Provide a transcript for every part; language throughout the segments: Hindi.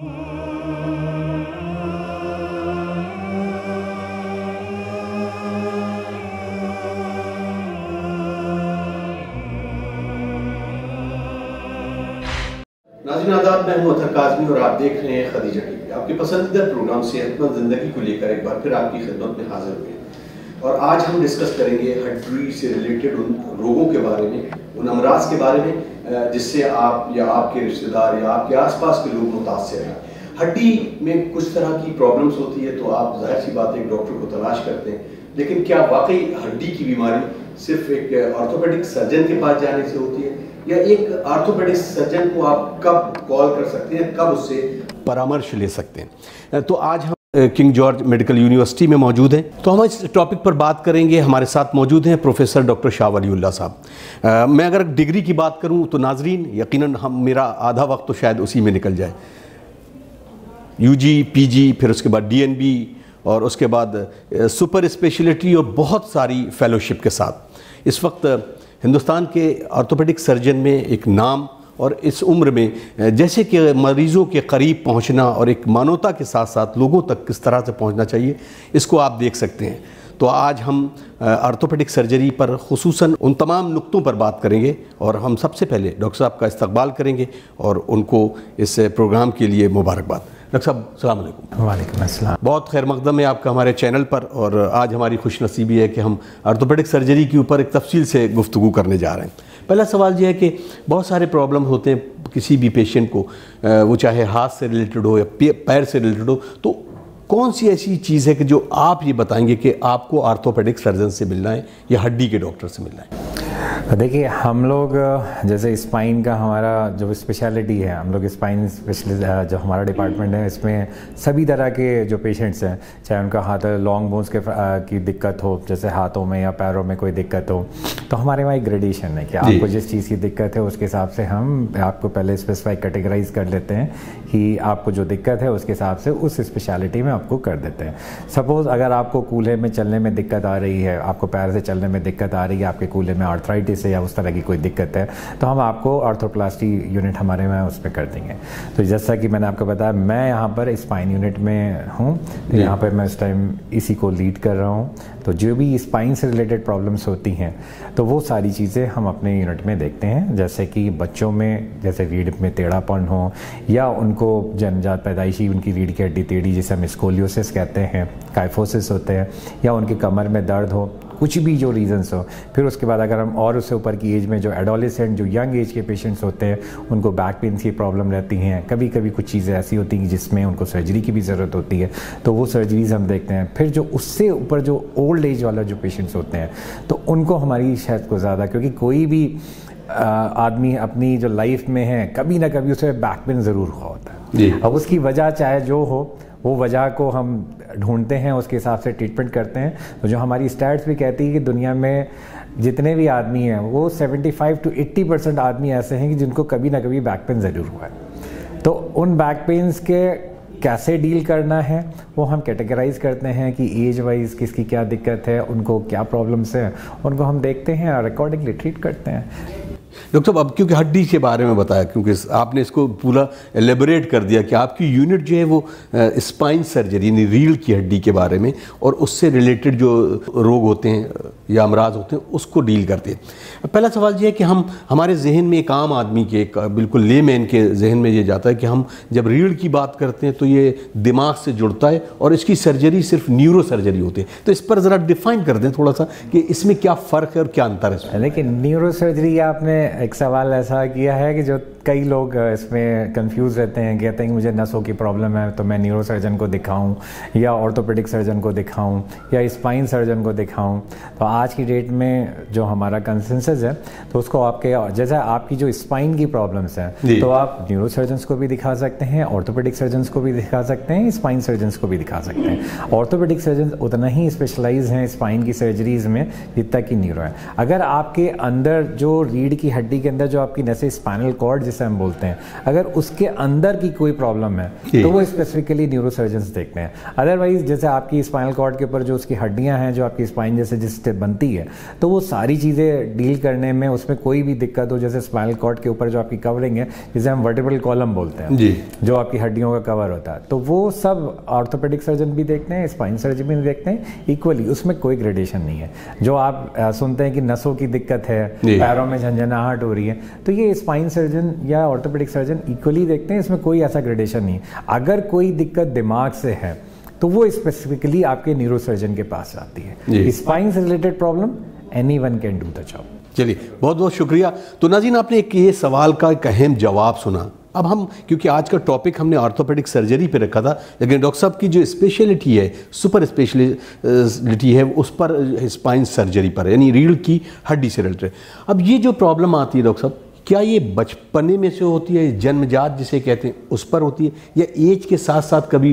नाज़रीन आदाब, मैं हूं अतहर काज़मी और आप देख रहे हैं खदीजा टीवी। आपके पसंदीदा प्रोग्राम सेहतमंद ज़िंदगी को लेकर एक बार फिर आपकी खिदमत में हाजिर हुए हैं और आज हम डिस्कस करेंगे हड्डी से रिलेटेड उन रोगों के बारे में, उन अमराज के बारे में जिससे आप या आपके रिश्तेदार या आपके आसपास के लोग मुतासर हैं। हड्डी में कुछ तरह की प्रॉब्लम्स होती है तो आप जाहिर सी बात है एक डॉक्टर को तलाश करते हैं, लेकिन क्या वाकई हड्डी की बीमारी सिर्फ एक ऑर्थोपेडिक सर्जन के पास जाने से होती है, या एक ऑर्थोपेडिक सर्जन को आप कब कॉल कर सकते हैं, कब उससे परामर्श ले सकते हैं? तो आज हम किंग जॉर्ज मेडिकल यूनिवर्सिटी में मौजूद हैं, तो हम इस टॉपिक पर बात करेंगे। हमारे साथ मौजूद हैं प्रोफेसर डॉक्टर शाह वलीउल्लाह साहब। मैं अगर डिग्री की बात करूं तो नाजरीन यकीनन मेरा आधा वक्त तो शायद उसी में निकल जाए, यूजी, पीजी, फिर उसके बाद डीएनबी और उसके बाद सुपर स्पेशलिटी और बहुत सारी फेलोशिप के साथ इस वक्त हिंदुस्तान के ऑर्थोपेडिक सर्जन में एक नाम और इस उम्र में जैसे कि मरीज़ों के करीब पहुंचना और एक मानवता के साथ साथ लोगों तक किस तरह से पहुंचना चाहिए, इसको आप देख सकते हैं। तो आज हम ऑर्थोपेडिक सर्जरी पर खुसूसन उन तमाम नुक्तों पर बात करेंगे और हम सबसे पहले डॉक्टर साहब का इस्तकबाल करेंगे और उनको इस प्रोग्राम के लिए मुबारकबाद। डॉक्टर साहब अस्सलाम वालेकुम। वालेकुम अस्सलाम। बहुत खैर मकदम है आपका हमारे चैनल पर, और आज हमारी खुशनसीबी है कि हम ऑर्थोपेडिक सर्जरी के ऊपर एक तफसील से गुफ्तगू करने जा रहे हैं। पहला सवाल यह है कि बहुत सारे प्रॉब्लम होते हैं किसी भी पेशेंट को, वो चाहे हाथ से रिलेटेड हो या पैर से रिलेटेड हो, तो कौन सी ऐसी चीज़ है कि जो आप ये बताएंगे कि आपको ऑर्थोपेडिक सर्जन से मिलना है या हड्डी के डॉक्टर से मिलना है? देखिए, हम लोग जैसे स्पाइन का हमारा जो स्पेशलिटी है, हम लोग स्पाइन स्पेशलिस्ट जो हमारा डिपार्टमेंट है, इसमें सभी तरह के जो पेशेंट्स हैं, चाहे उनका हाथ लॉन्ग बोन्स के की दिक्कत हो, जैसे हाथों में या पैरों में कोई दिक्कत हो, तो हमारे वहाँ एक ग्रेडेशन है कि आपको जिस चीज़ की दिक्कत है उसके हिसाब से हम आपको पहले स्पेसिफाई कैटेगराइज कर लेते हैं कि आपको जो दिक्कत है उसके हिसाब से उस स्पेशलिटी में आपको कर देते हैं। सपोज़ अगर आपको कूल्हे में चलने में दिक्कत आ रही है, आपको पैर से चलने में दिक्कत आ रही है, आपके कूल्हे में आर्थराइटिस है या उस तरह की कोई दिक्कत है, तो हम आपको ऑर्थोप्लास्टी यूनिट हमारे में उसमें कर देंगे। तो जैसा कि मैंने आपको बताया, मैं यहाँ पर स्पाइन यूनिट में हूँ, तो यहाँ पर मैं इस टाइम इसी को लीड कर रहा हूँ। तो जो भी स्पाइन से रिलेटेड प्रॉब्लम्स होती हैं तो वो सारी चीज़ें हम अपने यूनिट में देखते हैं, जैसे कि बच्चों में जैसे रीढ़ में टेढ़ापन हो या उनको जन्मजात पैदाइशी उनकी रीढ़ की हड्डी टेढ़ी जिसे हम स्कोलियोसिस कहते हैं, काइफोसिस होते हैं, या उनकी कमर में दर्द हो, कुछ भी जो रीज़न्स हो। फिर उसके बाद अगर हम और उससे ऊपर की एज में जो एडोलेसेंट जो यंग एज के पेशेंट्स होते हैं, उनको बैक पेन की प्रॉब्लम रहती हैं, कभी कभी कुछ चीज़ें ऐसी होती हैं जिसमें उनको सर्जरी की भी ज़रूरत होती है, तो वो सर्जरीज हम देखते हैं। फिर जो उससे ऊपर जो ओल्ड एज वाला जो पेशेंट्स होते हैं, तो उनको हमारी शायद को ज़्यादा, क्योंकि कोई भी आदमी अपनी जो लाइफ में है कभी ना कभी उसे बैक पेन ज़रूर हुआ होता है। अब उसकी वजह चाहे जो हो, वो वजह को हम ढूंढते हैं, उसके हिसाब से ट्रीटमेंट करते हैं। तो जो हमारी स्टैट्स भी कहती है कि दुनिया में जितने भी आदमी हैं वो 75 to 80% आदमी ऐसे हैं कि जिनको कभी ना कभी बैक पेन ज़रूर हुआ है। तो उन बैक पेन्स के कैसे डील करना है वो हम कैटेगराइज करते हैं कि एज वाइज किसकी क्या दिक्कत है, उनको क्या प्रॉब्लम्स हैं, उनको हम देखते हैं और अकॉर्डिंगली ट्रीट करते हैं। डॉक्टर साहब, अब क्योंकि हड्डी के बारे में बताया, क्योंकि आपने इसको पूरा एलेबोरेट कर दिया कि आपकी यूनिट जो है वो स्पाइन सर्जरी यानी रीढ़ की हड्डी के बारे में और उससे रिलेटेड जो रोग होते हैं या अमराज होते हैं उसको डील करते हैं। पहला सवाल ये है कि हमारे जहन में एक आम आदमी के, एक बिल्कुल लेमैन के जहन में ये जाता है कि हम जब रीढ़ की बात करते हैं तो ये दिमाग से जुड़ता है और इसकी सर्जरी सिर्फ न्यूरो सर्जरी होती है। तो इस पर ज़रा डिफाइन कर दें थोड़ा सा कि इसमें क्या फ़र्क है और क्या अंतर है। लेकिन न्यूरो सर्जरी आपने एक सवाल ऐसा किया है कि जो कई लोग इसमें कंफ्यूज रहते हैं, कहते हैं कि मुझे नसों की प्रॉब्लम है तो मैं न्यूरो सर्जन को दिखाऊं या ऑर्थोपेडिक सर्जन को दिखाऊं या स्पाइन सर्जन को दिखाऊं। तो आज की डेट में जो हमारा कंसेंसस है तो उसको आपके जैसे आपकी जो स्पाइन की प्रॉब्लम्स हैं तो आप न्यूरो सर्जन्स को भी दिखा सकते हैं, ऑर्थोपेडिक सर्जन्स को भी दिखा सकते हैं, स्पाइन सर्जन्स को भी दिखा सकते हैं। ऑर्थोपेडिक सर्जन उतना ही स्पेशलाइज हैं स्पाइन की सर्जरीज में जितना कि न्यूरो है। अगर आपके अंदर जो रीढ़ की हड्डी हड्डी के अंदर जो आपकी नसें, स्पाइनल कॉर्ड जिसे हम बोलते हैं, अगर उसके अंदर की कोई प्रॉब्लम है तो वो स्पेसिफिकली न्यूरोसर्जन्स देखते हैं। अदरवाइज जैसे आपकी स्पाइनल कॉर्ड के ऊपर जो उसकी हड्डियां हैं, जो आपकी स्पाइन जैसे जिससे बनती है, तो वो सारी चीज़ें डील करने में उसमें कोई भी दिक्कत हो, जैसे स्पाइनल कॉर्ड के ऊपर जो आपकी कवरिंग है, जिसे हम वर्टिब्रल कॉलम बोलते हैं जी, जो आपकी हड्डियों का कवर होता है, तो वो सब ऑर्थोपेडिक सर्जन भी देखते हैं, स्पाइन सर्जन भी देखते हैं इक्वली, उसमें कोई ग्रेडेशन नहीं है। जो आप सुनते हैं कि नसों की दिक्कत है, पैरों में झंझनाहट हो रही है, तो ये स्पाइन सर्जन या ऑर्थोपेडिक सर्जन इक्वली देखते हैं, इसमें कोई ऐसा ग्रेडेशन नहीं है। अगर कोई दिक्कत दिमाग से है तो वो स्पेसिफिकली आपके न्यूरोसर्जन के पास आती है। स्पाइन से related problem anyone can do the job. चलिए, बहुत बहुत शुक्रिया। तो नाज़रीन, आपने एक ये सवाल का एक अहम जवाब सुना। अब हम, क्योंकि आज का टॉपिक हमने ऑर्थोपेडिक सर्जरी पे रखा था, लेकिन डॉक्टर साहब की जो स्पेशलिटी है, सुपर स्पेशलिटी है, उस पर स्पाइन सर्जरी पर, यानी रीढ़ की हड्डी से रिलेटेड। अब ये जो प्रॉब्लम आती है डॉक्टर साहब, क्या ये बचपने में से होती है, जन्मजात जिसे कहते हैं उस पर होती है, या एज के साथ साथ कभी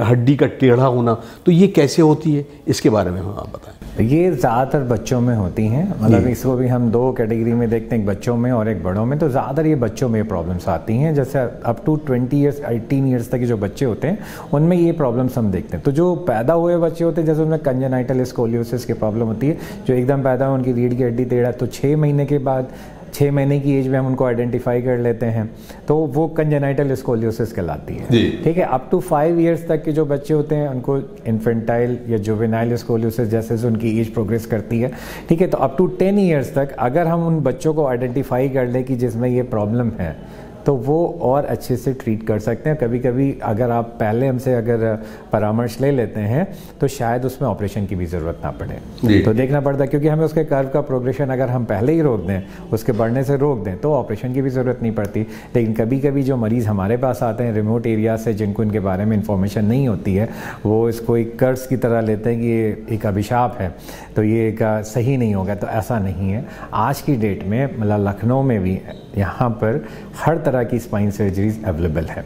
हड्डी का टेढ़ा होना, तो ये कैसे होती है, इसके बारे में हम आप बताएं। ये ज़्यादातर बच्चों में होती हैं, मतलब इसको भी हम 2 कैटेगरी में देखते हैं, एक बच्चों में और एक बड़ों में। तो ज़्यादातर ये बच्चों में प्रॉब्लम्स आती हैं, जैसे अप टू 20 ईयर्स 18 ईयर्स तक के जो बच्चे होते हैं उनमें ये प्रॉब्लम्स हम देखते हैं। तो जो पैदा हुए बच्चे होते हैं, जैसे उनमें कंजेनाइटल स्कोलियोसिस की प्रॉब्लम होती है, जो एकदम पैदा हो, उनकी रीढ़ की हड्डी टेढ़ा, तो 6 महीने के बाद, 6 महीने की एज में हम उनको आइडेंटिफाई कर लेते हैं, तो वो कंजेनाइटल स्कोलियोसिस कहलाती है। ठीक है। अप टू 5 इयर्स तक के जो बच्चे होते हैं उनको इन्फेंटाइल या जुवेनाइल स्कोलियोसिस, जैसे जैसे उनकी एज प्रोग्रेस करती है, ठीक है, तो अप टू 10 इयर्स तक अगर हम उन बच्चों को आइडेंटिफाई कर लें कि जिसमें ये प्रॉब्लम है, तो वो और अच्छे से ट्रीट कर सकते हैं। कभी कभी अगर आप पहले हमसे अगर परामर्श ले लेते हैं तो शायद उसमें ऑपरेशन की भी ज़रूरत ना पड़े। तो देखना पड़ता है, क्योंकि हमें उसके कर्व का प्रोग्रेशन अगर हम पहले ही रोक दें, उसके बढ़ने से रोक दें, तो ऑपरेशन की भी ज़रूरत नहीं पड़ती। लेकिन कभी कभी जो मरीज़ हमारे पास आते हैं रिमोट एरिया से, जिनको इनके बारे में इंफॉर्मेशन नहीं होती है, वो इसको एक कर्ज की तरह लेते हैं कि ये एक अभिशाप है, तो ये सही नहीं होगा। तो ऐसा नहीं है। आज की डेट में मतलब लखनऊ में भी यहाँ पर हर तरह की स्पाइन सर्जरीज अवेलेबल है।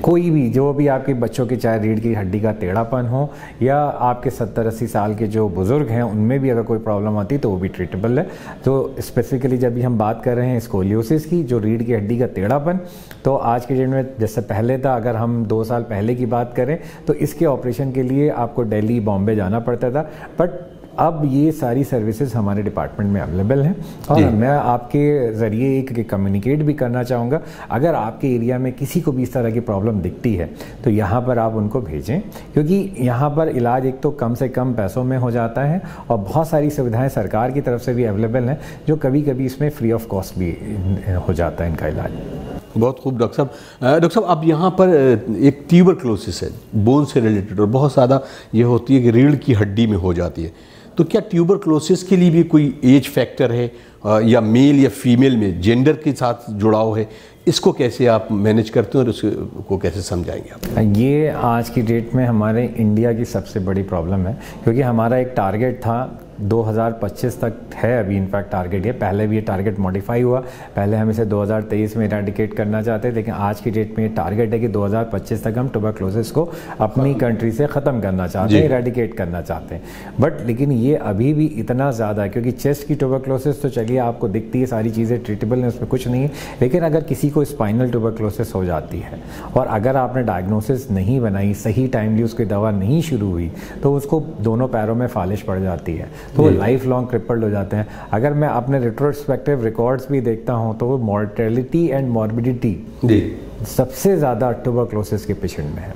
कोई भी, जो भी आपके बच्चों की, चाहे रीढ़ की हड्डी का टेढ़ापन हो या आपके 70-80 साल के जो बुज़ुर्ग हैं, उनमें भी अगर कोई प्रॉब्लम आती है तो वो भी ट्रीटेबल है। तो स्पेसिफिकली जब भी हम बात कर रहे हैं स्कोलियोसिस की, जो रीढ़ की हड्डी का टेढ़ापन, तो आज के डेट में जैसे पहले था, अगर हम 2 साल पहले की बात करें तो इसके ऑपरेशन के लिए आपको दिल्ली, बॉम्बे जाना पड़ता था, बट अब ये सारी सर्विसेज हमारे डिपार्टमेंट में अवेलेबल हैं। और मैं आपके ज़रिए एक कम्युनिकेट भी करना चाहूँगा, अगर आपके एरिया में किसी को भी इस तरह की प्रॉब्लम दिखती है तो यहाँ पर आप उनको भेजें, क्योंकि यहाँ पर इलाज एक तो कम से कम पैसों में हो जाता है और बहुत सारी सुविधाएं सरकार की तरफ से भी अवेलेबल हैं, जो कभी कभी इसमें फ्री ऑफ कॉस्ट भी हो जाता है इनका इलाज। बहुत खूब डॉक्टर साहब। डॉक्टर साहब, अब यहाँ पर एक ट्यूबरक्लोसिस है, बोन से रिलेटेड, और बहुत ज़्यादा ये होती है कि रीढ़ की हड्डी में हो जाती है। तो क्या ट्यूबरक्लोसिस के लिए भी कोई एज फैक्टर है, या मेल या फीमेल में जेंडर के साथ जुड़ाव है? इसको कैसे आप मैनेज करते हैं और उसको कैसे समझाएंगे आप? ये आज की डेट में हमारे इंडिया की सबसे बड़ी प्रॉब्लम है, क्योंकि हमारा एक टारगेट था 2025 तक है, अभी इनफैक्ट टारगेट है, पहले भी ये टारगेट मॉडिफाई हुआ, पहले हम इसे 2023 में इरेडिकेट करना चाहते हैं, लेकिन आज की डेट में ये टारगेट है कि 2025 तक हम ट्यूबरक्लोसिस को अपनी कंट्री से ख़त्म करना चाहते हैं, इरेडिकेट करना चाहते हैं। बट लेकिन ये अभी भी इतना ज़्यादा है, क्योंकि चेस्ट की ट्यूबरक्लोसिस तो चलिए आपको दिखती है, सारी चीज़ें ट्रीटेबल हैं, उसमें कुछ नहीं है, लेकिन अगर किसी को स्पाइनल ट्यूबरक्लोसिस हो जाती है और अगर आपने डायग्नोसिस नहीं बनाई, सही टाइमली उसकी दवा नहीं शुरू हुई, तो उसको दोनों पैरों में फालिश पड़ जाती है, तो वो लाइफ लॉन्ग क्रिपल्ड हो जाते हैं। अगर मैं अपने रिट्रोस्पेक्टिव रिकॉर्ड्स भी देखता हूं तो वो मॉर्टेलिटी एंड मॉर्बिडिटी सबसे ज़्यादा ट्यूबरक्लोसिस के पेशेंट में है।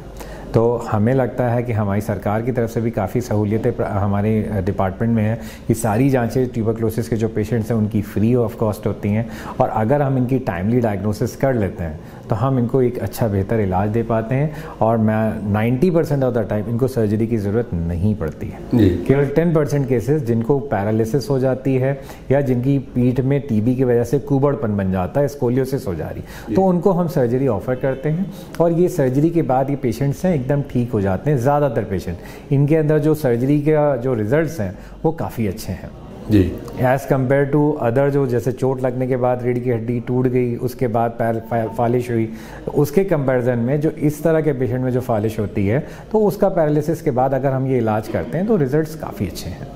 तो हमें लगता है कि हमारी सरकार की तरफ से भी काफ़ी सहूलियतें हमारे डिपार्टमेंट में है कि सारी जांचें ट्यूबरक्लोसिस के जो पेशेंट्स हैं उनकी फ्री ऑफ कॉस्ट होती हैं, और अगर हम इनकी टाइमली डायग्नोसिस कर लेते हैं तो हम इनको एक अच्छा बेहतर इलाज दे पाते हैं, और मैं 90% ऑफ द टाइम इनको सर्जरी की ज़रूरत नहीं पड़ती है। केवल 10% केसेस जिनको पैरालिसिस हो जाती है या जिनकी पीठ में टीबी की वजह से कुबड़पन बन जाता है, स्कोलियोसिस हो जा रही, तो उनको हम सर्जरी ऑफर करते हैं, और ये सर्जरी के बाद ये पेशेंट्स हैं एकदम ठीक हो जाते हैं। ज़्यादातर पेशेंट, इनके अंदर जो सर्जरी का जो रिजल्ट्स हैं वो काफ़ी अच्छे हैं जी, एज़ कम्पेयर टू अदर, जो जैसे चोट लगने के बाद रीढ़ की हड्डी टूट गई, उसके बाद पैर फालिश हुई, तो उसके कंपैरिजन में जो इस तरह के पेशेंट में जो फालिश होती है, तो उसका पैरालिसिस के बाद अगर हम ये इलाज करते हैं तो रिजल्ट्स काफ़ी अच्छे हैं।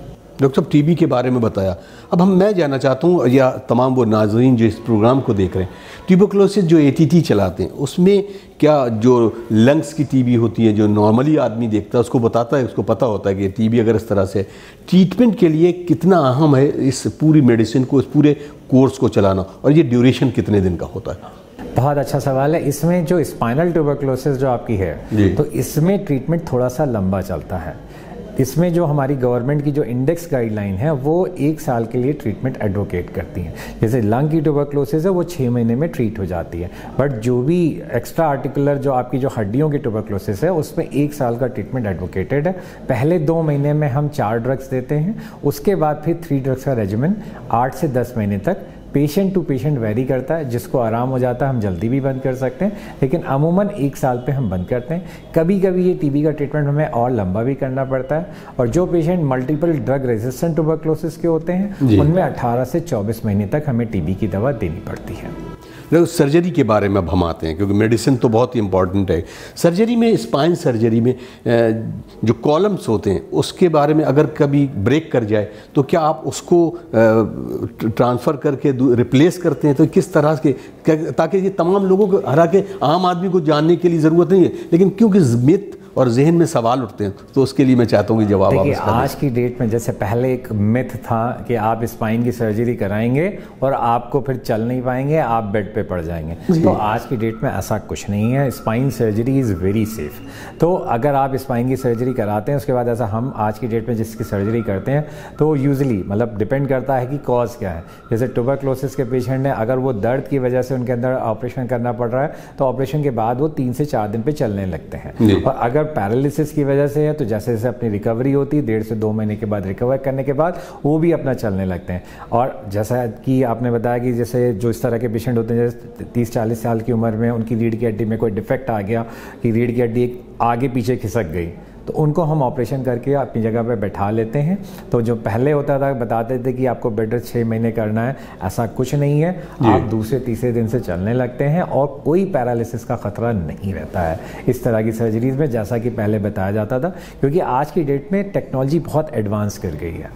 डॉक्टर साहब टीबी के बारे में बताया, अब मैं जानना चाहता हूँ या तमाम वो नाज़रीन जो इस प्रोग्राम को देख रहे हैं, ट्यूबरकुलोसिस जो एटीटी चलाते हैं उसमें क्या जो लंग्स की टीबी होती है जो नॉर्मली आदमी देखता है उसको बताता है, उसको पता होता है कि टीबी अगर इस तरह से ट्रीटमेंट के लिए कितना अहम है इस पूरी मेडिसिन को, इस पूरे कोर्स को चलाना, और ये ड्यूरेशन कितने दिन का होता है? बहुत अच्छा सवाल है। इसमें जो स्पाइनल ट्यूबरकुलोसिस जो आपकी है तो इसमें ट्रीटमेंट थोड़ा सा लंबा चलता है। इसमें जो हमारी गवर्नमेंट की जो इंडेक्स गाइडलाइन है वो 1 साल के लिए ट्रीटमेंट एडवोकेट करती हैं। जैसे लंग की ट्यूबरकुलोसिस है वो 6 महीने में ट्रीट हो जाती है, बट जो भी एक्स्ट्रा आर्टिकुलर जो आपकी जो हड्डियों की ट्यूबरकुलोसिस है उसमें 1 साल का ट्रीटमेंट एडवोकेटेड है। पहले 2 महीने में हम 4 ड्रग्स देते हैं, उसके बाद फिर 3 ड्रग्स का रेजिमेंट 8 से 10 महीने तक पेशेंट टू पेशेंट वेरी करता है। जिसको आराम हो जाता है हम जल्दी भी बंद कर सकते हैं, लेकिन अमूमन 1 साल पे हम बंद करते हैं। कभी कभी ये टीबी का ट्रीटमेंट हमें और लंबा भी करना पड़ता है। और जो patient multiple drug resistant tuberculosis के होते हैं उनमें 18 से 24 महीने तक हमें टीबी की दवा देनी पड़ती है। सर्जरी के बारे में अब हम आते हैं, क्योंकि मेडिसिन तो बहुत ही इंपॉर्टेंट है। सर्जरी में, स्पाइन सर्जरी में जो कॉलम्स होते हैं उसके बारे में अगर कभी ब्रेक कर जाए तो क्या आप उसको ट्रांसफ़र करके रिप्लेस करते हैं? तो किस तरह के, ताकि ये तमाम लोगों को, हालांकि आम आदमी को जानने के लिए ज़रूरत नहीं है, लेकिन क्योंकि मिथ और जहन में सवाल उठते हैं तो उसके लिए मैं चाहता हूँ कि जवाब आप इसका दें। आज की डेट में जैसे पहले एक मिथ था कि आप स्पाइन की सर्जरी कराएंगे और आपको फिर चल नहीं पाएंगे, आप बेड पे पड़ जाएंगे। तो आज की डेट में ऐसा कुछ नहीं है। Spine surgery is very safe. तो अगर आप स्पाइन की सर्जरी कराते हैं उसके बाद ऐसा हम आज की डेट में जिसकी सर्जरी करते हैं तो यूजली मतलब डिपेंड करता है कि कॉज क्या है। जैसे ट्यूबरकुलोसिस के पेशेंट हैं, अगर वो दर्द की वजह से उनके अंदर ऑपरेशन करना पड़ रहा है तो ऑपरेशन के बाद वो 3 से 4 दिन पे चलने लगते हैं। और अगर पैरालिसिस की वजह से है तो जैसे जैसे अपनी रिकवरी होती है 1.5 से 2 महीने के बाद रिकवर करने के बाद वो भी अपना चलने लगते हैं। और जैसा कि आपने बताया कि जैसे जो इस तरह के पेशेंट होते हैं जैसे 30-40 साल की उम्र में उनकी रीढ़ की हड्डी में कोई डिफेक्ट आ गया कि रीढ़ की हड्डी आगे पीछे खिसक गई, तो उनको हम ऑपरेशन करके अपनी जगह पे बैठा लेते हैं। तो जो पहले होता था बताते थे कि आपको बेड रेस्ट 6 महीने करना है, ऐसा कुछ नहीं है। आप दूसरे तीसरे दिन से चलने लगते हैं और कोई पैरालिसिस का खतरा नहीं रहता है इस तरह की सर्जरीज में, जैसा कि पहले बताया जाता था। क्योंकि आज की डेट में टेक्नोलॉजी बहुत एडवांस कर गई है,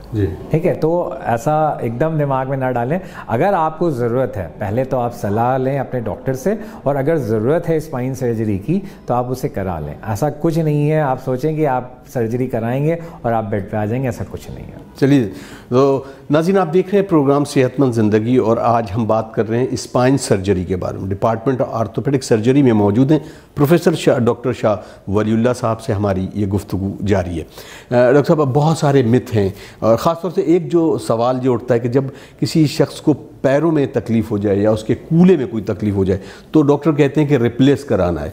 ठीक है। तो ऐसा एकदम दिमाग में ना डालें। अगर आपको ज़रूरत है पहले तो आप सलाह लें अपने डॉक्टर से, और अगर ज़रूरत है स्पाइन सर्जरी की तो आप उसे करा लें। ऐसा कुछ नहीं है आप सोचें कि आप सर्जरी कराएंगे और आप बेड पे आ जाएंगे, ऐसा कुछ नहीं है। चलिए, तो नाज़रीन आप देख रहे हैं प्रोग्राम सेहतमंद ज़िंदगी, और आज हम बात कर रहे हैं स्पाइन सर्जरी के बारे में। डिपार्टमेंट ऑफ आर्थोपेडिक सर्जरी में मौजूद हैं प्रोफेसर डॉक्टर शाह वलीउल्लाह साहब से हमारी ये गुफ्तगू जारी है। डॉक्टर साहब, अब बहुत सारे मिथ हैं, और ख़ासतौर से एक जो सवाल जो उठता है कि जब किसी शख्स को पैरों में तकलीफ़ हो जाए या उसके कूल्हे में कोई तकलीफ़ हो जाए तो डॉक्टर कहते हैं कि रिप्लेस कराना है।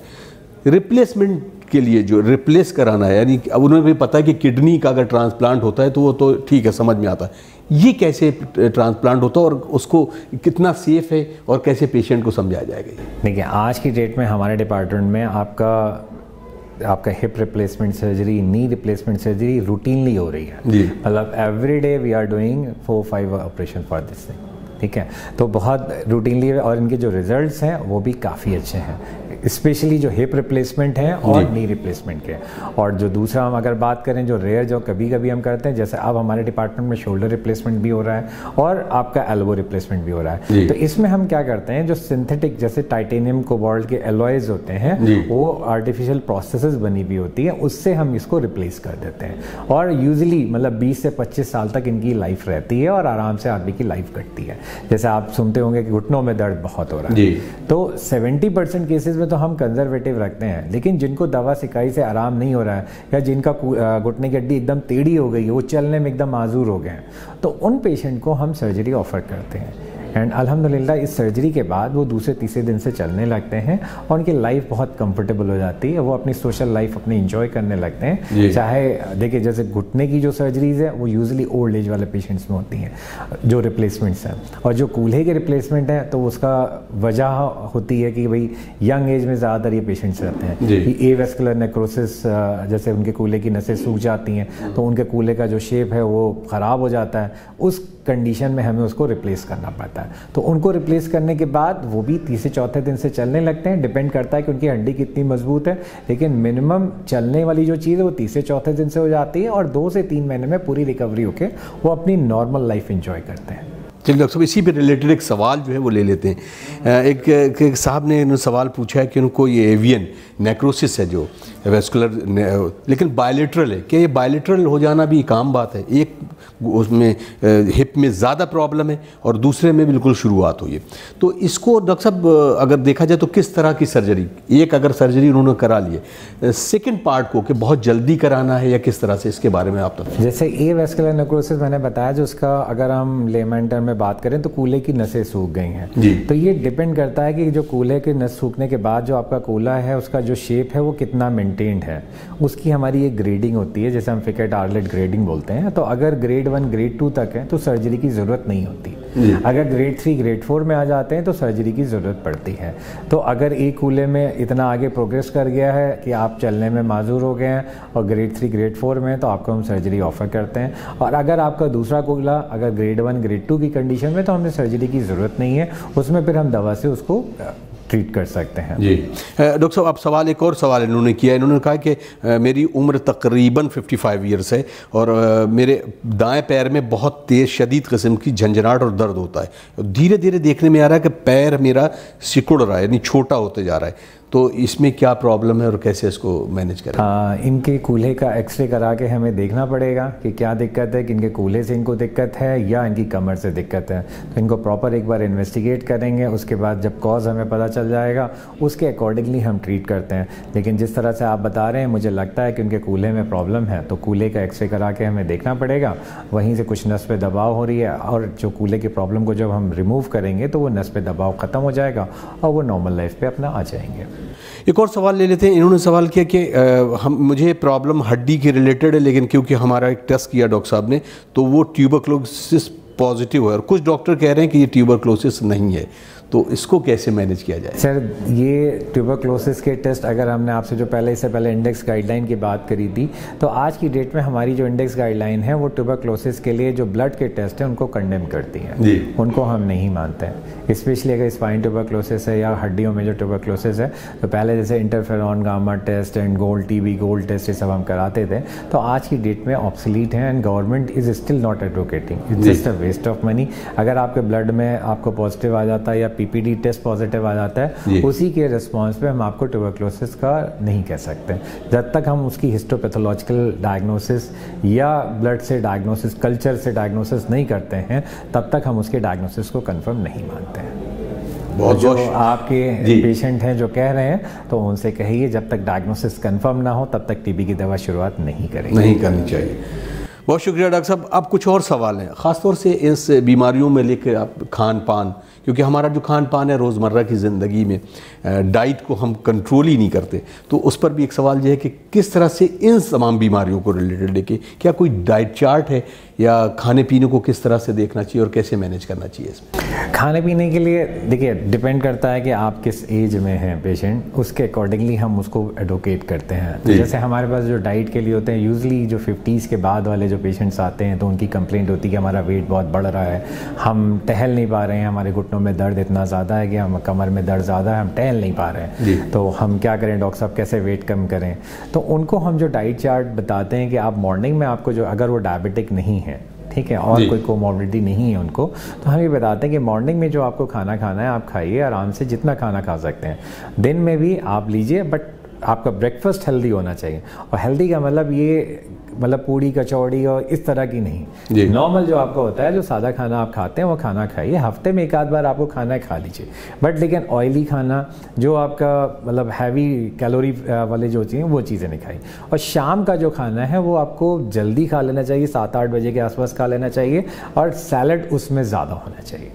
रिप्लेसमेंट के लिए जो रिप्लेस कराना है, यानी अब उन्हें भी पता है कि किडनी का अगर ट्रांसप्लांट होता है तो वो तो ठीक है, समझ में आता है, ये कैसे ट्रांसप्लांट होता है और उसको कितना सेफ है और कैसे पेशेंट को समझाया जाएगा? देखिए, आज की डेट में हमारे डिपार्टमेंट में आपका hip replacement surgery, knee replacement surgery routinely हो रही है। मतलब every day we are doing 4-5 operation for this thing, ठीक है। तो बहुत रूटीनली, और इनके जो रिजल्ट्स हैं वो भी काफ़ी अच्छे हैं, स्पेशली जो हिप रिप्लेसमेंट है और नी रिप्लेसमेंट के। और जो दूसरा हम अगर बात करें जो रेयर जो कभी कभी हम करते हैं, जैसे अब हमारे डिपार्टमेंट में शोल्डर रिप्लेसमेंट भी हो रहा है और आपका एल्बो रिप्लेसमेंट भी हो रहा है। तो इसमें हम क्या करते हैं, जो सिंथेटिक जैसे टाइटेनियम कोबाल्ट के एलॉयज होते हैं वो आर्टिफिशियल प्रोसेसेस बनी हुई होती है, उससे हम इसको रिप्लेस कर देते हैं। और यूजली मतलब 20 से 25 साल तक इनकी लाइफ रहती है और आराम से आदमी की लाइफ कटती है। जैसे आप सुनते होंगे कि घुटनों में दर्द बहुत हो रहा है, तो 70% केसेस में तो हम कंजर्वेटिव रखते हैं। लेकिन जिनको दवा सिकाई से आराम नहीं हो रहा है या जिनका घुटने की हड्डी एकदम टेढ़ी हो गई है, वो चलने में एकदम माजूर हो गए हैं, तो उन पेशेंट को हम सर्जरी ऑफर करते हैं। एंड अल्हम्दुलिल्लाह इस सर्जरी के बाद वो दूसरे तीसरे दिन से चलने लगते हैं और उनकी लाइफ बहुत कंफर्टेबल हो जाती है। वो अपनी सोशल लाइफ अपनी इंजॉय करने लगते हैं। चाहे देखिए, जैसे घुटने की जो सर्जरीज है वो यूजुअली ओल्ड एज वाले पेशेंट्स में होती हैं जो रिप्लेसमेंट्स हैं, और जो कूल्हे के रिप्लेसमेंट है तो उसका वजह होती है कि भाई यंग एज में ज़्यादातर ये पेशेंट्स रहते हैं कि एवेस्कुलर नेक्रोसिस, जैसे उनके कूल्हे की नसें सूख जाती हैं तो उनके कूल्हे का जो शेप है वो ख़राब हो जाता है। उस कंडीशन में हमें उसको रिप्लेस करना पड़ता है। तो उनको रिप्लेस करने के बाद वो भी तीसरे चौथे दिन से चलने लगते हैं, डिपेंड करता है कि उनकी हड्डी कितनी मजबूत है, लेकिन मिनिमम चलने वाली जो चीज़ है वो तीसरे चौथे दिन से हो जाती है और 2 से 3 महीने में पूरी रिकवरी होके वो अपनी नॉर्मल लाइफ एंजॉय करते हैं। चलिए डॉक्टर साहब, इसी पे रिलेटेड एक सवाल जो है वो ले लेते हैं। एक साहब ने सवाल पूछा है कि उनको ये एवियन नेक्रोसिस है जो वेस्कुलर, लेकिन बायलेटरल है, क्या ये बायलेटरल हो जाना भी एक आम बात है? एक उसमें हिप में ज़्यादा प्रॉब्लम है और दूसरे में बिल्कुल शुरुआत हुई है, तो इसको डॉक्टर साहब अगर देखा जाए तो किस तरह की सर्जरी, एक अगर सर्जरी उन्होंने करा ली है, सेकेंड पार्ट को कि बहुत जल्दी कराना है या किस तरह से, इसके बारे में आप तो जैसे ए वेस्कुलर नेक्रोसिस मैंने बताया, जो उसका अगर हम लेमन टर्म में बात करें तो कूल्हे की नसें सूख गई हैं जी। तो ये डिपेंड करता है कि जो कूल्हे की नस सूखने के बाद जो आपका कूल्हा है उसका जो शेप है वो कितना मेंटेन्ड है, उसकी हमारी एक ग्रेडिंग होती है, जैसे हम फिकेट आर्लेट ग्रेडिंग बोलते हैं। तो अगर ग्रेड 1 ग्रेड 2 तक है तो सर्जरी की ज़रूरत नहीं होती, अगर ग्रेड 3 ग्रेड 4 में आ जाते हैं तो सर्जरी की ज़रूरत पड़ती है। तो अगर एक कूल्हे में इतना आगे प्रोग्रेस कर गया है कि आप चलने में माजूर हो गए हैं और ग्रेड 3 ग्रेड 4 में, तो आपको हम सर्जरी ऑफर करते हैं। और अगर आपका दूसरा कूल्हा अगर ग्रेड 1 ग्रेड 2 की कंडीशन में, तो हमें सर्जरी की ज़रूरत नहीं है, उसमें फिर हम दवा से उसको ट्रीट कर सकते हैं। जी डॉक्टर साहब, आप सवाल, एक और सवाल इन्होंने किया, इन्होंने कहा कि मेरी उम्र तकरीबन 55 ईयर्स है और मेरे दाएं पैर में बहुत तेज़ शदीद किस्म की झंझनाहट और दर्द होता है, धीरे धीरे देखने में आ रहा है कि पैर मेरा सिकुड़ रहा है, यानी छोटा होते जा रहा है, तो इसमें क्या प्रॉब्लम है और कैसे इसको मैनेज करें? इनके कूल्हे का एक्सरे करा के हमें देखना पड़ेगा कि क्या दिक्कत है, कि इनके कूल्हे से इनको दिक्कत है या इनकी कमर से दिक्कत है। तो इनको प्रॉपर एक बार इन्वेस्टिगेट करेंगे, उसके बाद जब कॉज हमें पता चल जाएगा उसके अकॉर्डिंगली हम ट्रीट करते हैं। लेकिन जिस तरह से आप बता रहे हैं, मुझे लगता है कि उनके कूल्हे में प्रॉब्लम है, तो कूल्हे का एक्सरे करा के हमें देखना पड़ेगा, वहीं से कुछ नस पे दबाव हो रही है, और जो कूल्हे की प्रॉब्लम को जब हम रिमूव करेंगे तो वो नस पे दबाव ख़त्म हो जाएगा और वो नॉर्मल लाइफ पे अपना आ जाएंगे। एक और सवाल ले लेते हैं। इन्होंने सवाल किया कि मुझे प्रॉब्लम हड्डी की रिलेटेड है, लेकिन क्योंकि हमारा एक टेस्ट किया डॉक्टर साहब ने तो वो ट्यूबरक्लोसिस पॉजिटिव है, और कुछ डॉक्टर कह रहे हैं कि ये ट्यूबरक्लोसिस नहीं है, तो इसको कैसे मैनेज किया जाए? सर, ये ट्यूबरक्लोसिस के टेस्ट, अगर हमने आपसे जो इससे पहले इंडेक्स गाइडलाइन की बात करी थी, तो आज की डेट में हमारी जो इंडेक्स गाइडलाइन है वो ट्यूबरक्लोसिस के लिए जो ब्लड के टेस्ट हैं उनको कंडेम करती है, उनको हम नहीं मानते हैं। स्पेशली अगर स्पाइन ट्यूबरक्लोसिस है या हड्डियों में जो ट्यूबरक्लोसिस है, तो पहले जैसे interferon gamma test and gold TB gold test ये सब हम कराते थे, तो आज की डेट में ऑब्सोलीट हैं and government is still not advocating, it's just a waste of money. अगर आपके ब्लड में आपको पॉजिटिव आ जाता है या पीपीडी टेस्ट पॉजिटिव आ जाता है, उसी के रिस्पॉन्स पे हम आपको ट्यूबरक्लोसिस का नहीं कह सकते। जब तक हम उसकी हिस्टोपैथोलॉजिकल डायग्नोसिस या ब्लड से डायग्नोसिस, कल्चर से डायग्नोसिस नहीं करते हैं, तब तक हम उसके डायग्नोसिस को कंफर्म नहीं मानते हैं। बहुत जो आपके पेशेंट हैं जो कह रहे हैं, तो उनसे कहिए जब तक डायग्नोसिस कंफर्म ना हो तब तक टीबी की दवा शुरुआत नहीं करेंगे, नहीं करनी चाहिए। बहुत शुक्रिया डॉक्टर साहब। अब कुछ और सवाल हैं, ख़ासतौर से इस बीमारियों में लेकर आप खान पान, क्योंकि हमारा जो खान पान है रोज़मर्रा की ज़िंदगी में डाइट को हम कंट्रोल ही नहीं करते, तो उस पर भी एक सवाल यह है कि किस तरह से इन तमाम बीमारियों को रिलेटेड लेके क्या कोई डाइट चार्ट है या खाने पीने को किस तरह से देखना चाहिए और कैसे मैनेज करना चाहिए इसमें? खाने पीने के लिए देखिए डिपेंड करता है कि आप किस एज में हैं पेशेंट, उसके अकॉर्डिंगली हम उसको एडवोकेट करते हैं। तो जैसे हमारे पास जो डाइट के लिए होते हैं, यूजली जो 50s के बाद वाले जो पेशेंट्स आते हैं तो उनकी कंप्लेंट होती है कि हमारा वेट बहुत बढ़ रहा है, हम टहल नहीं पा रहे हैं, हमारे घुटनों में दर्द इतना ज़्यादा है कि हम कमर में दर्द ज़्यादा है, हम टहल नहीं पा रहे हैं, तो हम क्या करें डॉक्टर साहब, कैसे वेट कम करें? तो उनको हम जो डाइट चार्ट बताते हैं कि आप मॉर्निंग में आपको जो, अगर वो डायबिटिक नहीं है, ठीक है, और कोई कोमॉर्बिडिटी नहीं है उनको, तो हम ये बताते हैं कि मॉर्निंग में जो आपको खाना खाना है आप खाइए आराम से, जितना खाना खा सकते हैं। दिन में भी आप लीजिए, बट आपका ब्रेकफास्ट हेल्दी होना चाहिए। और हेल्दी का मतलब ये मतलब पूड़ी कचौड़ी और इस तरह की नहीं, नॉर्मल जो आपका होता है, जो सादा खाना आप खाते हैं वो खाना खाइए। हफ्ते में एक आध बार आपको खाना खा लीजिए, बट लेकिन ऑयली खाना, जो आपका मतलब हैवी कैलोरी वाले जो चीज़ें, वो चीज़ें नहीं खाई। और शाम का जो खाना है वो आपको जल्दी खा लेना चाहिए, 7-8 बजे के आसपास खा लेना चाहिए, और सैलड उसमें ज़्यादा होना चाहिए।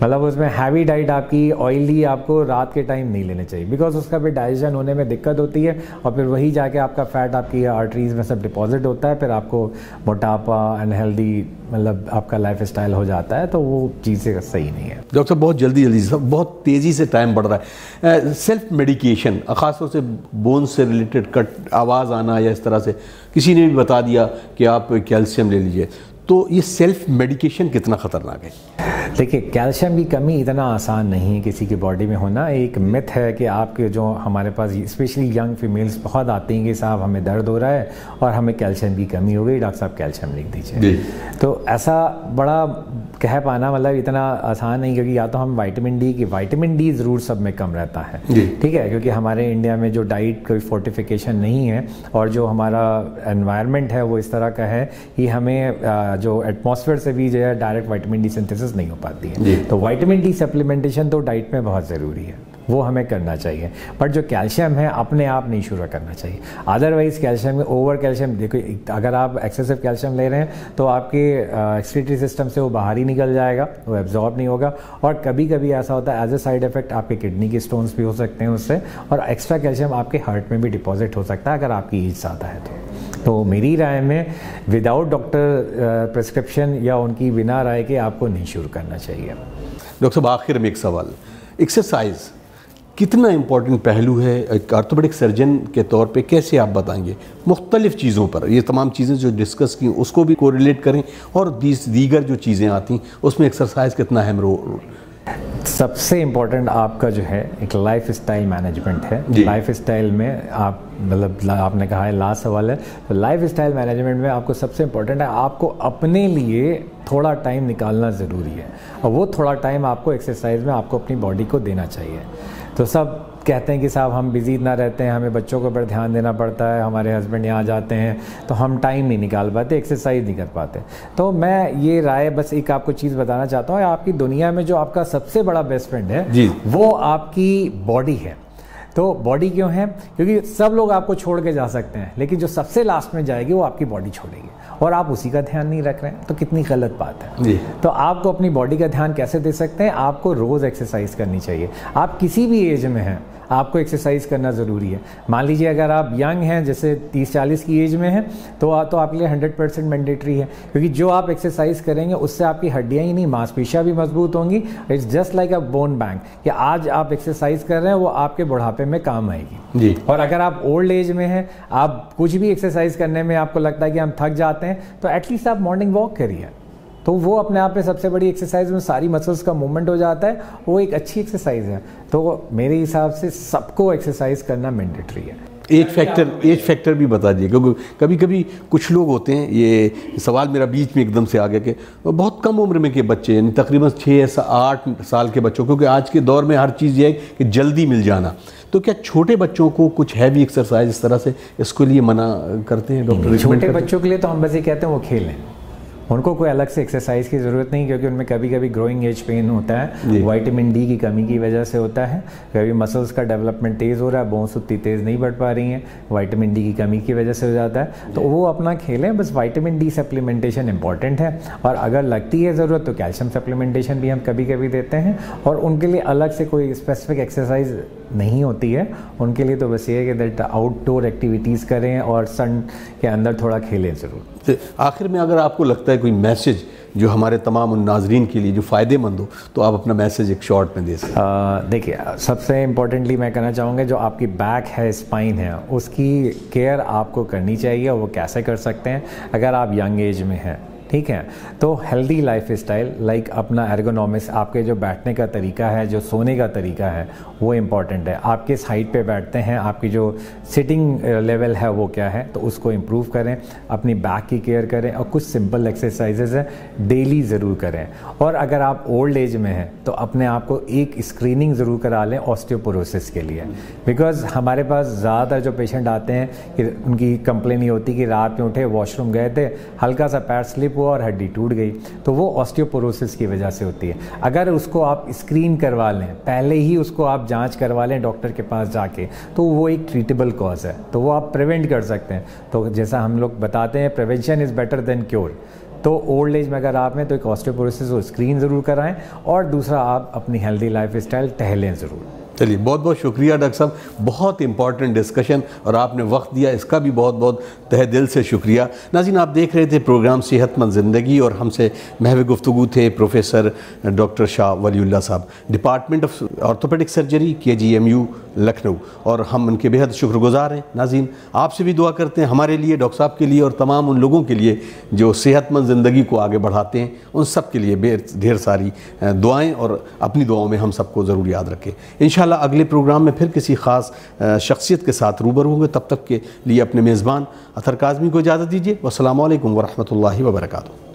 मतलब उसमें हैवी डाइट आपकी ऑयली आपको रात के टाइम नहीं लेने चाहिए, बिकॉज उसका फिर डाइजेशन होने में दिक्कत होती है, और फिर वही जाके आपका फैट आपकी आर्टरीज में सब डिपॉजिट होता है, फिर आपको मोटापा, अनहेल्दी मतलब आपका लाइफ स्टाइल हो जाता है, तो वो चीज़ें सही नहीं है। डॉक्टर बहुत जल्दी बहुत तेज़ी से टाइम बढ़ रहा है, सेल्फ मेडिकेशन, ख़ासतौर से बोन से रिलेटेड कट आवाज़ आना या इस तरह से किसी ने भी बता दिया कि आप कैल्शियम ले लीजिए, तो ये सेल्फ मेडिकेशन कितना ख़तरनाक है? देखिए, कैल्शियम की कमी इतना आसान नहीं है किसी की बॉडी में होना। एक मिथ है कि आपके जो हमारे पास स्पेशली यंग फीमेल्स बहुत आती हैं कि साहब हमें दर्द हो रहा है और हमें कैल्शियम की कमी हो गई, डॉक्टर साहब कैल्शियम लिख दीजिए। तो ऐसा बड़ा कह पाना मतलब इतना आसान नहीं, क्योंकि या तो हम विटामिन डी ज़रूर सब में कम रहता है, ठीक है, क्योंकि हमारे इंडिया में जो डाइट कोई फोर्टिफिकेशन नहीं है और जो हमारा एनवायरनमेंट है वो इस तरह का है कि हमें जो एटमॉस्फेयर से भी जो है डायरेक्ट विटामिन डी सिंथेसिस नहीं हो पाती है। तो विटामिन डी सप्लीमेंटेशन तो डाइट में बहुत ज़रूरी है, वो हमें करना चाहिए। बट जो कैल्शियम है अपने आप नहीं शुरू करना चाहिए। अदरवाइज कैल्शियम में ओवर कैल्शियम, देखो अगर आप एक्सेसिव कैल्शियम ले रहे हैं तो आपके एक्सक्रीटरी सिस्टम से वो बाहर ही निकल जाएगा, वो एब्जॉर्ब नहीं होगा। और कभी कभी ऐसा होता है एज ए साइड इफेक्ट आपके किडनी के स्टोन्स भी हो सकते हैं उससे, और एक्स्ट्रा कैल्शियम आपके हार्ट में भी डिपॉजिट हो सकता है अगर आपकी एज ज़्यादा है तो मेरी राय में विदाउट डॉक्टर प्रिस्क्रिप्शन या उनकी बिना राय के आपको नहीं शुरू करना चाहिए। डॉक्टर साहब, आखिर में एक सवाल, एक्सरसाइज कितना इम्पोर्टेंट पहलू है एक आर्थोपेडिक सर्जन के तौर पे, कैसे आप बताएंगे मुख्तलिफ चीज़ों पर? ये तमाम चीज़ें जो डिस्कस की उसको भी कोरिलेट करें, और दीगर जो चीज़ें आती उसमें एक्सरसाइज कितना अहम रोल? सबसे इम्पोर्टेंट आपका जो है एक लाइफ स्टाइल मैनेजमेंट है। लाइफ स्टाइल में आप मतलब आपने कहा है लास्ट सवाल है, तो लाइफ स्टाइल मैनेजमेंट में आपको सबसे इम्पोर्टेंट है आपको अपने लिए थोड़ा टाइम निकालना ज़रूरी है, और वो थोड़ा टाइम आपको एक्सरसाइज में आपको अपनी बॉडी को देना चाहिए। तो सब कहते हैं कि साहब हम बिज़ी इतना रहते हैं, हमें बच्चों के ऊपर ध्यान देना पड़ता है, हमारे हस्बैंड यहाँ जाते हैं तो हम टाइम नहीं निकाल पाते, एक्सरसाइज नहीं कर पाते। तो मैं ये राय बस एक आपको चीज़ बताना चाहता हूँ, आपकी दुनिया में जो आपका सबसे बड़ा बेस्ट फ्रेंड है वो आपकी बॉडी है। तो बॉडी क्यों है? क्योंकि सब लोग आपको छोड़ के जा सकते हैं, लेकिन जो सबसे लास्ट में जाएगी वो आपकी बॉडी छोड़ेगी, और आप उसी का ध्यान नहीं रख रहे हैं, तो कितनी गलत बात है। तो आपको अपनी बॉडी का ध्यान कैसे दे सकते हैं? आपको रोज़ एक्सरसाइज करनी चाहिए। आप किसी भी एज में हैं आपको एक्सरसाइज करना ज़रूरी है। मान लीजिए अगर आप यंग हैं, जैसे 30-40 की एज में हैं, तो आपके लिए 100% मैंडेटरी है, क्योंकि जो आप एक्सरसाइज करेंगे उससे आपकी हड्डियां ही नहीं मांसपेशियां भी मजबूत होंगी। It's just like a bone bank, कि आज आप एक्सरसाइज कर रहे हैं वो आपके बुढ़ापे में काम आएगी। और अगर आप ओल्ड एज में हैं, आप कुछ भी एक्सरसाइज करने में आपको लगता है कि हम थक जाते हैं, तो एटलीस्ट आप मॉर्निंग वॉक करिए, तो वो अपने आप में सबसे बड़ी एक्सरसाइज में सारी मसल्स का मूवमेंट हो जाता है, वो एक अच्छी एक्सरसाइज है। तो मेरे हिसाब से सबको एक्सरसाइज करना मैंडेटरी है। एज फैक्टर भी बता दिए, क्योंकि कभी कभी कुछ लोग होते हैं, ये सवाल मेरा बीच में एकदम से आ गया कि बहुत कम उम्र में के बच्चे, यानी तकरीबन 6-8 साल के बच्चों, क्योंकि आज के दौर में हर चीज़ ये है कि जल्दी मिल जाना, तो क्या छोटे बच्चों को कुछ हैवी एक्सरसाइज इस तरह से इसके लिए मना करते हैं डॉक्टर? छोटे बच्चों के लिए तो हम बस ये कहते हैं वो खेलें, उनको कोई अलग से एक्सरसाइज की ज़रूरत नहीं, क्योंकि उनमें कभी कभी ग्रोइंग एज पेन होता है, विटामिन डी की कमी की वजह से होता है, कभी मसल्स का डेवलपमेंट तेज़ हो रहा है, बोन्स उतनी तेज़ नहीं बढ़ पा रही हैं, विटामिन डी की कमी की वजह से हो जाता है, तो वो अपना खेलें। बस विटामिन डी सप्लीमेंटेशन इंपॉर्टेंट है, और अगर लगती है ज़रूरत तो कैल्शियम सप्लीमेंटेशन भी हम कभी कभी देते हैं, और उनके लिए अलग से कोई स्पेसिफिक एक्सरसाइज नहीं होती है, उनके लिए तो बस ये है कि दैट आउटडोर एक्टिविटीज़ करें और सन के अंदर थोड़ा खेलें ज़रूर। तो आखिर में अगर आपको लगता है कोई मैसेज जो हमारे तमाम उन नाजरीन के लिए जो फ़ायदेमंद हो, तो आप अपना मैसेज एक शॉर्ट में दे सकते। देखिए, सबसे इम्पोर्टेंटली मैं कहना चाहूँगा जो आपकी बैक है, स्पाइन है, उसकी केयर आपको करनी चाहिए। और वो कैसे कर सकते हैं? अगर आप यंग एज में हैं, ठीक है, तो हेल्दी लाइफ स्टाइल लाइक अपना एर्गोनॉमिक्स, आपके जो बैठने का तरीका है, जो सोने का तरीका है, वो इम्पॉर्टेंट है। आप किस हाइट पे बैठते हैं, आपकी जो सिटिंग लेवल है वो क्या है, तो उसको इम्प्रूव करें, अपनी बैक की केयर करें, और कुछ सिंपल एक्सरसाइजेज हैं डेली ज़रूर करें। और अगर आप ओल्ड एज में हैं तो अपने आप को एक स्क्रीनिंग ज़रूर करा लें ऑस्टियोपोरोसिस के लिए, बिकॉज हमारे पास ज़्यादातर जो पेशेंट आते हैं कि उनकी कंप्लेन ये होती कि रात में उठे, वॉशरूम गए थे, हल्का सा पैर स्लिप और हड्डी टूट गई, तो वो ऑस्टियोपोरोसिस की वजह से होती है। अगर उसको आप स्क्रीन करवा लें, पहले ही उसको आप जांच करवा लें डॉक्टर के पास जाके, तो वो एक ट्रीटेबल कॉज है, तो वो आप प्रिवेंट कर सकते हैं। तो जैसा हम लोग बताते हैं, prevention is better than cure. तो ओल्ड एज में अगर आप में तो एक ऑस्टियोपोरोसिस को स्क्रीन ज़रूर कराएं, और दूसरा आप अपनी हेल्दी लाइफ स्टाइल टहलें ज़रूर। चलिए, बहुत बहुत शुक्रिया डॉक्टर साहब, बहुत इंपॉर्टेंट डिस्कशन और आपने वक्त दिया, इसका भी बहुत बहुत तहे दिल से शुक्रिया। नाज़रीन, आप देख रहे थे प्रोग्राम सेहतमंद ज़िंदगी और हमसे महव गुफ्तगू थे प्रोफेसर डॉक्टर शाह वलीउल्लाह साहब, department of orthopaedic surgery, KGMU Lucknow, और हम उनके बेहद शुक्रगुजार हैं। नाज़रीन, आपसे भी दुआ करते हैं हमारे लिए, डॉक्टर साहब के लिए और तमाम उन लोगों के लिए जो सेहतमंद ज़िंदगी को आगे बढ़ाते हैं, उन सब के लिए ढेर सारी दुआएँ, और अपनी दुआओं में हम सबको ज़रूर याद रखें। इंशाअल्लाह अगले प्रोग्राम में फिर किसी ख़ास शख्सियत के साथ रूबरू होंगे। तब तक के लिए अपने मेज़बान अतहर काज़मी को इजाज़त दीजिए। वस्सलामु अलैकुम वरहमतुल्लाहि वबरकातुहू।